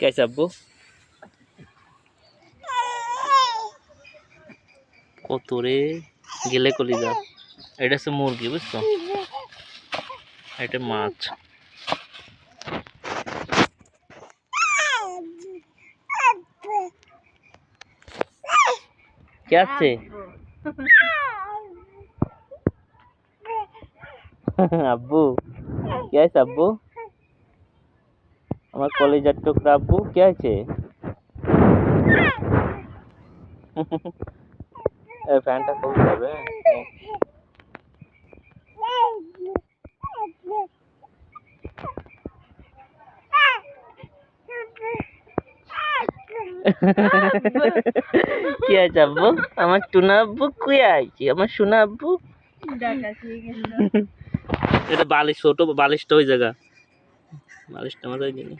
কে আছে আব্বু? কত রে গেলে কলিজা। এটা হচ্ছে মুরগি, বুঝছো? এটা মাছ। কে আছে? আব্বু কে আছে আব্বু? আমার কলেজের টুকরা আব্বু কে আছে? ফ্যানটা খুলতে হবে। কি আছে আব্বু? আমার টুনা আব্বু কই আছে? আমার সোনা আব্বু। এটা বালিশ, ছোট বালিশটা ওই জায়গা। বালিশটা আমার ওই দিকে।